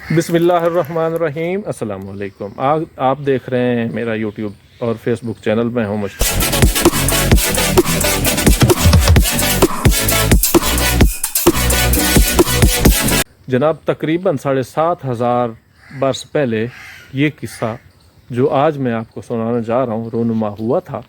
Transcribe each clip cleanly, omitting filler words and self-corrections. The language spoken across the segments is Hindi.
बिस्मिल्लाहिर्रहमानिर्रहीम। अस्सलाम वालेकुम। आज आप देख रहे हैं मेरा यूट्यूब और फेसबुक चैनल। मैं हूं जनाब। तकरीबन 7,500 बरस पहले ये किस्सा जो आज मैं आपको सुनाने जा रहा हूँ रूनुमा हुआ था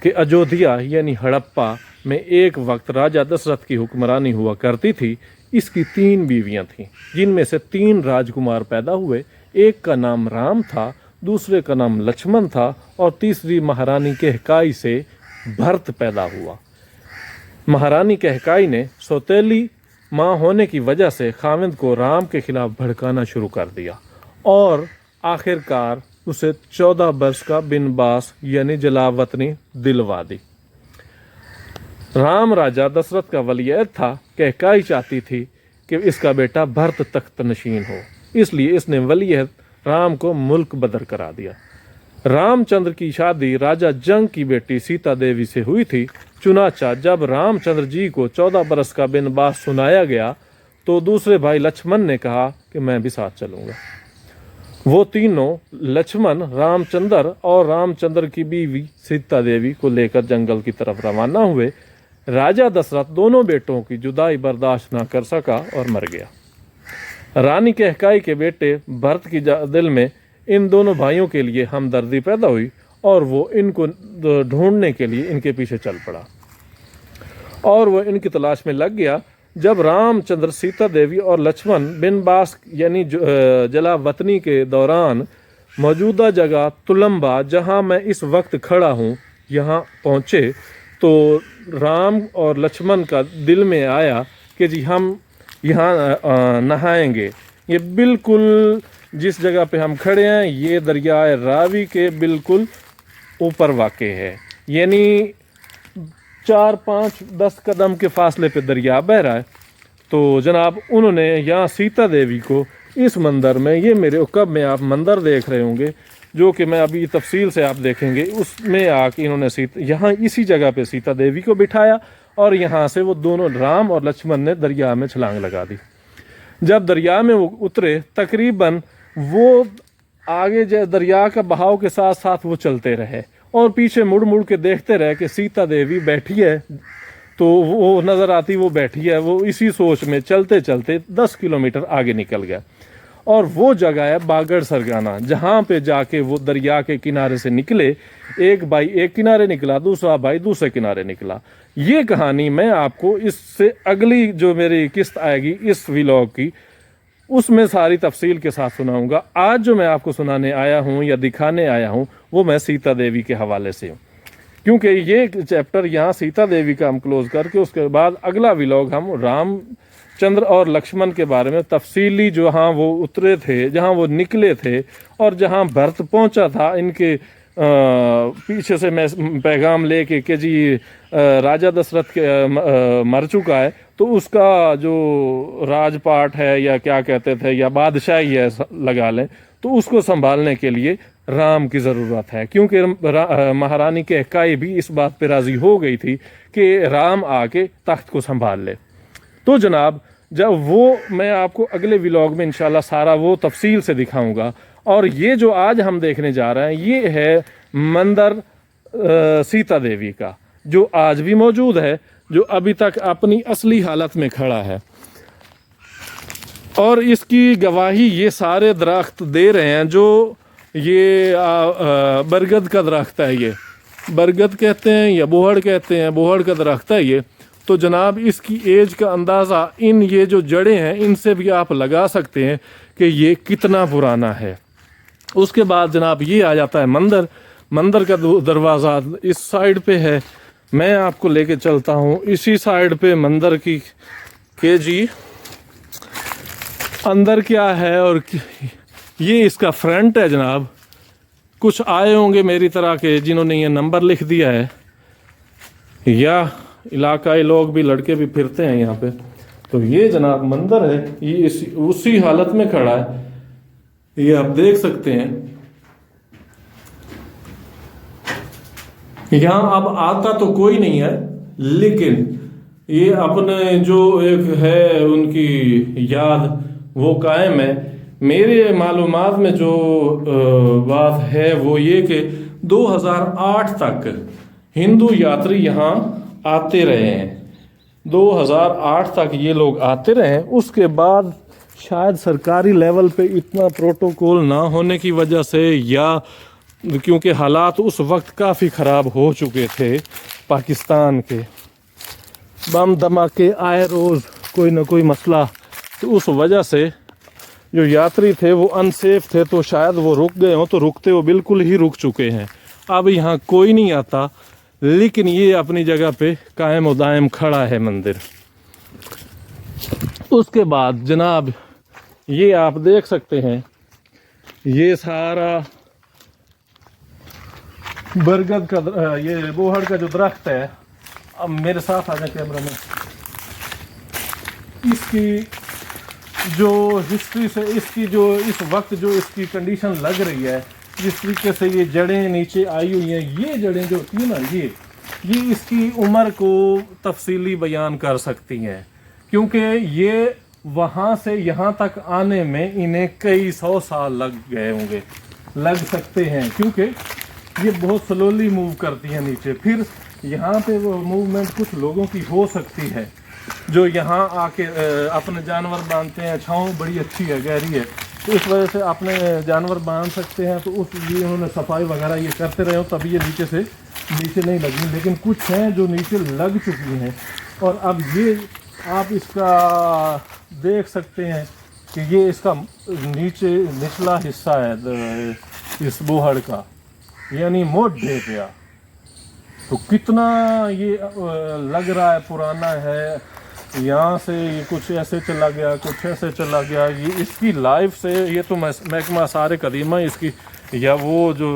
कि अयोध्या यानी हड़प्पा में एक वक्त राजा दशरथ की हुक्मरानी हुआ करती थी। इसकी 3 बीवियां थीं, जिनमें से 3 राजकुमार पैदा हुए। एक का नाम राम था, दूसरे का नाम लक्ष्मण था और तीसरी महारानी कहकाई से भरत पैदा हुआ। महारानी कहकाई ने सौतेली माँ होने की वजह से खाविंद को राम के खिलाफ भड़काना शुरू कर दिया और आखिरकार उसे 14 वर्ष का बिनबास यानी जलावतनी दिलवा दी। राम राजा दशरथ का वलीअहद था। कहकाई चाहती थी कि इसका बेटा भरत तख्त नशीन हो, इसलिए इसने वलीअहद राम को मुल्क बदर करा दिया। रामचंद्र की शादी राजा जंग की बेटी सीता देवी से हुई थी। चुनाचा जब रामचंद्र जी को 14 बरस का बिनबास सुनाया गया तो दूसरे भाई लक्ष्मण ने कहा कि मैं भी साथ चलूँगा। वो तीनों लक्ष्मण, रामचंद्र और रामचंद्र की बीवी सीता देवी को लेकर जंगल की तरफ रवाना हुए। राजा दशरथ दोनों बेटों की जुदाई बर्दाश्त न कर सका और मर गया। रानी कहकाई के बेटे भरत की दिल में इन दोनों भाइयों के लिए हमदर्दी पैदा हुई और वो इनको ढूंढने के लिए इनके पीछे चल पड़ा और वो इनकी तलाश में लग गया। जब रामचंद्र, सीता देवी और लक्ष्मण बिनबास यानी जलावतनी के दौरान मौजूदा जगह तुलम्बा, जहां मैं इस वक्त खड़ा हूं, यहां पहुंचे तो राम और लक्ष्मण का दिल में आया कि जी हम यहाँ नहाएंगे। ये बिल्कुल जिस जगह पे हम खड़े हैं ये दरियाए रावी के बिल्कुल ऊपर वाक़े है, यानी 4-5-10 कदम के फासले पे दरिया बह रहा है। तो जनाब उन्होंने यहाँ सीता देवी को इस मंदिर में, ये मेरे उकब में आप मंदिर देख रहे होंगे जो कि मैं अभी तफसील से आप देखेंगे, उसमें आके इन्होंने यहाँ इसी जगह पे सीता देवी को बिठाया और यहाँ से वो दोनों राम और लक्ष्मण ने दरिया में छलांग लगा दी। जब दरिया में वो उतरे, तकरीबन वो आगे दरिया का बहाव के साथ साथ वो चलते रहे और पीछे मुड़ मुड़ के देखते रहे कि सीता देवी बैठी है, तो वो नज़र आती वो बैठी है। वो इसी सोच में चलते चलते 10 किलोमीटर आगे निकल गया और वो जगह है बागड़ सरगाना, जहाँ पे जाके वो दरिया के किनारे से निकले। एक भाई एक किनारे निकला, दूसरा भाई दूसरे किनारे निकला। ये कहानी मैं आपको इससे अगली जो मेरी किस्त आएगी इस व्लॉग की, उसमें सारी तफसील के साथ सुनाऊंगा। आज जो मैं आपको सुनाने आया हूँ या दिखाने आया हूँ वो मैं सीता देवी के हवाले से हूँ, क्योंकि ये चैप्टर यहाँ सीता देवी का हम क्लोज करके उसके बाद अगला व्लॉग हम रामचंद्र और लक्ष्मण के बारे में तफसीली, जहाँ वो उतरे थे, जहाँ वो निकले थे और जहाँ भरत पहुँचा था इनके पीछे से मैं पैगाम लेके कि जी राजा दशरथ के मर चुका है, तो उसका जो राजपाट है या क्या कहते थे या बादशाही है लगा लें, तो उसको संभालने के लिए राम की ज़रूरत है, क्योंकि महारानी कहकाई भी इस बात पे राज़ी हो गई थी कि राम आके तख्त को संभाल ले। तो जनाब जब वो मैं आपको अगले व्लॉग में इंशाल्लाह सारा वो तफसील से दिखाऊंगा। और ये जो आज हम देखने जा रहे हैं ये है मंदिर सीता देवी का, जो आज भी मौजूद है, जो अभी तक अपनी असली हालत में खड़ा है। और इसकी गवाही ये सारे दरख्त दे रहे हैं। जो ये बरगद का दरख्त है, ये बरगद कहते हैं या बोहड़ कहते हैं, बोहड़ का दरख्त है ये। तो जनाब इसकी एज का अंदाज़ा इन ये जो जड़ें हैं इनसे भी आप लगा सकते हैं कि ये कितना पुराना है। उसके बाद जनाब ये आ जाता है मंदिर। मंदिर का दरवाज़ा इस साइड पे है, मैं आपको लेके चलता हूँ इसी साइड पे मंदिर की के जी अंदर क्या है। और ये इसका फ्रंट है जनाब। कुछ आए होंगे मेरी तरह के जिन्होंने ये नंबर लिख दिया है, या इलाकाई लोग भी, लड़के भी फिरते हैं यहाँ पे। तो ये जनाब मंदिर है, ये उसी हालत में खड़ा है, ये आप देख सकते हैं। यहाँ अब आता तो कोई नहीं है, लेकिन ये अपने जो एक है उनकी याद वो कायम है मेरे मालूमात में जो बात है वो ये कि 2008 तक हिंदू यात्री यहाँ आते रहे हैं। 2008 तक ये लोग आते रहे। उसके बाद शायद सरकारी लेवल पे इतना प्रोटोकॉल ना होने की वजह से, या क्योंकि हालात उस वक्त काफ़ी ख़राब हो चुके थे पाकिस्तान के, बम धमाके आए रोज़, कोई ना कोई मसला, तो उस वजह से जो यात्री थे वो अनसेफ थे, तो शायद वो रुक गए हों, तो रुकते वो बिल्कुल ही रुक चुके हैं। अब यहाँ कोई नहीं आता, लेकिन ये अपनी जगह पे कायम और दायम खड़ा है मंदिर। उसके बाद जनाब ये आप देख सकते हैं, ये सारा बरगद का ये बोहड़ का जो दरख्त है, अब मेरे साथ आ जाए कैमरा में, इसकी जो हिस्ट्री से, इसकी जो इस वक्त जो इसकी कंडीशन लग रही है, जिस तरीके से ये जड़ें नीचे आई हुई हैं, ये जड़ें जो होती हैं ना, ये इसकी उम्र को तफसीली बयान कर सकती हैं, क्योंकि ये वहाँ से यहाँ तक आने में इन्हें कई 100 साल लग गए होंगे, लग सकते हैं, क्योंकि ये बहुत स्लोली मूव करती हैं नीचे। फिर यहाँ पे वो मूवमेंट कुछ लोगों की हो सकती है जो यहाँ आके अपने जानवर बांधते हैं, छाँव बड़ी अच्छी है, गहरी है, तो इस वजह से अपने जानवर बांध सकते हैं, तो उस लिए उन्होंने सफाई वगैरह ये करते रहे हो, तभी ये नीचे से नीचे नहीं लगी। लेकिन कुछ हैं जो नीचे लग चुकी हैं, और अब ये आप इसका देख सकते हैं कि ये इसका नीचे निचला हिस्सा है इस बोहड़ का, यानी मोटे पे, तो कितना ये लग रहा है पुराना है। यहाँ से ये कुछ ऐसे चला गया, कुछ ऐसे चला गया, ये इसकी लाइफ से, ये तो महकमा सारे कदीमा इसकी, या वो जो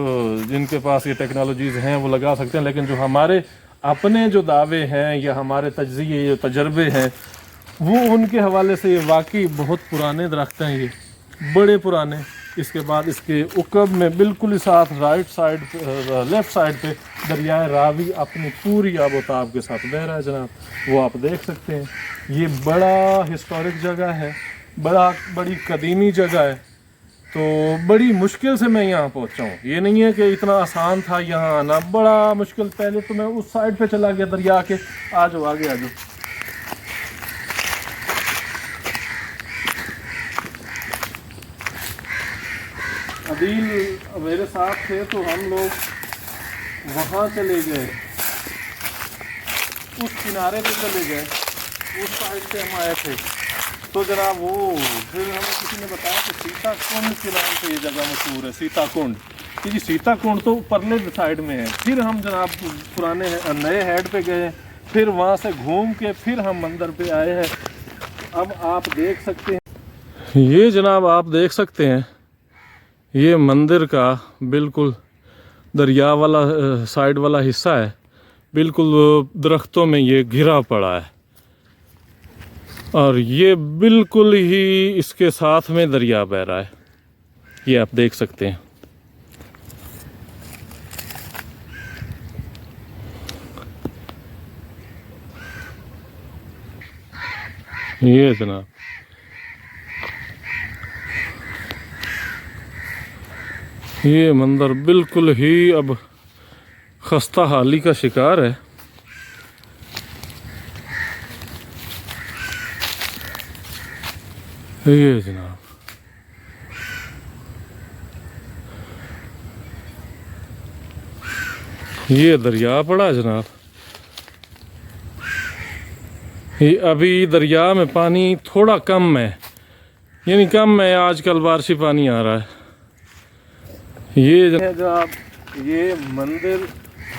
जिनके पास ये टेक्नोलॉजीज़ हैं वो लगा सकते हैं, लेकिन जो हमारे अपने जो दावे हैं या हमारे तजज़िये, जो तजर्बे हैं, वो उनके हवाले से ये वाकई बहुत पुराने दरख्त हैं, ये बड़े पुराने। इसके बाद इसके उकब में बिल्कुल साथ राइट साइड, लेफ़्ट साइड पे दरियाए रावी अपनी पूरी आबोताब के साथ बह रहा है जनाब, वो आप देख सकते हैं। ये बड़ा हिस्टोरिक जगह है, बड़ी कदीमी जगह है, तो बड़ी मुश्किल से मैं यहाँ पहुँचा हूँ। ये नहीं है कि इतना आसान था यहाँ आना, बड़ा मुश्किल। पहले तो मैं उस साइड पे चला गया दरिया के, आ जाओ आगे आ जाओ। अदील मेरे साथ थे, तो हम लोग वहाँ चले गए, उस किनारे पे चले गए, उस साइड से हम आए थे। तो जनाब वो फिर हमें किसी ने बताया कि सीता कुंड के नाम से ये जगह मशहूर है, सीता कुंड। क्योंकि सीता कुंड तो परले साइड में है। फिर हम जनाब पुराने नए हेड पे गए, फिर वहाँ से घूम के फिर हम मंदिर पे आए हैं। अब आप देख सकते हैं, ये जनाब आप देख सकते हैं, ये मंदिर का बिल्कुल दरिया वाला साइड वाला हिस्सा है, बिल्कुल दरख्तों में ये घिरा पड़ा है, और ये बिल्कुल ही इसके साथ में दरिया बह रहा है, ये आप देख सकते हैं। ये जनाब ये मंदिर बिल्कुल ही अब खस्ता हाली का शिकार है। ये जनाब ये दरिया पड़ा जनाब, ये अभी दरिया में पानी थोड़ा कम है, यानी कम है, आजकल बारिशी पानी आ रहा है। ये जनाब ये मंदिर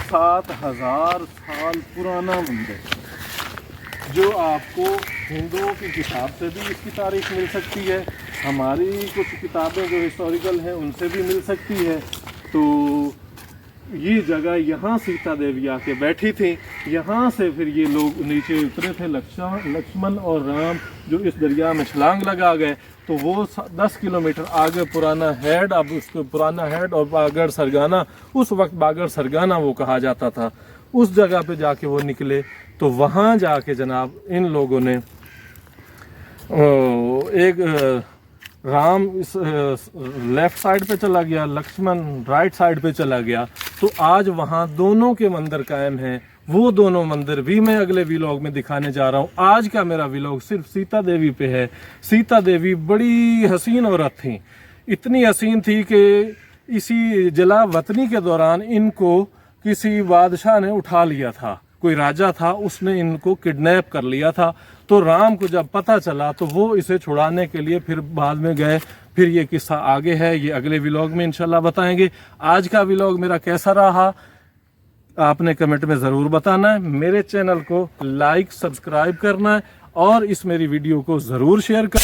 7000 साल पुराना मंदिर, जो आपको हिंदुओं की किताब से भी इसकी तारीख मिल सकती है, हमारी कुछ किताबें जो हिस्टोरिकल हैं उनसे भी मिल सकती है। तो ये जगह, यहाँ सीता देवी आके बैठी थी, यहाँ से फिर ये लोग नीचे उतरे थे, लक्ष्मण और राम जो इस दरिया में छलांग लगा गए। तो वो 10 किलोमीटर आगे पुराना हेड, अब उसको पुराना हेड और बागड़ सरगाना, उस वक्त बागड़ सरगाना वो कहा जाता था, उस जगह पे जाके वो निकले। तो वहाँ जाके जनाब इन लोगों ने एक राम इस लेफ्ट साइड पे चला गया, लक्ष्मण राइट साइड पे चला गया, तो आज वहाँ दोनों के मंदिर कायम हैं। वो दोनों मंदिर भी मैं अगले व्लॉग में दिखाने जा रहा हूँ। आज का मेरा व्लॉग सिर्फ सीता देवी पे है। सीता देवी बड़ी हसीन औरत थी, इतनी हसीन थी कि इसी जलावतनी के दौरान इनको किसी बादशाह ने उठा लिया था, कोई राजा था, उसने इनको किडनैप कर लिया था। तो राम को जब पता चला तो वो इसे छुड़ाने के लिए फिर बाद में गए। फिर ये किस्सा आगे है, ये अगले व्लॉग में इंशाल्लाह बताएंगे। आज का व्लॉग मेरा कैसा रहा आपने कमेंट में ज़रूर बताना है। मेरे चैनल को लाइक सब्सक्राइब करना है और इस मेरी वीडियो को ज़रूर शेयर कर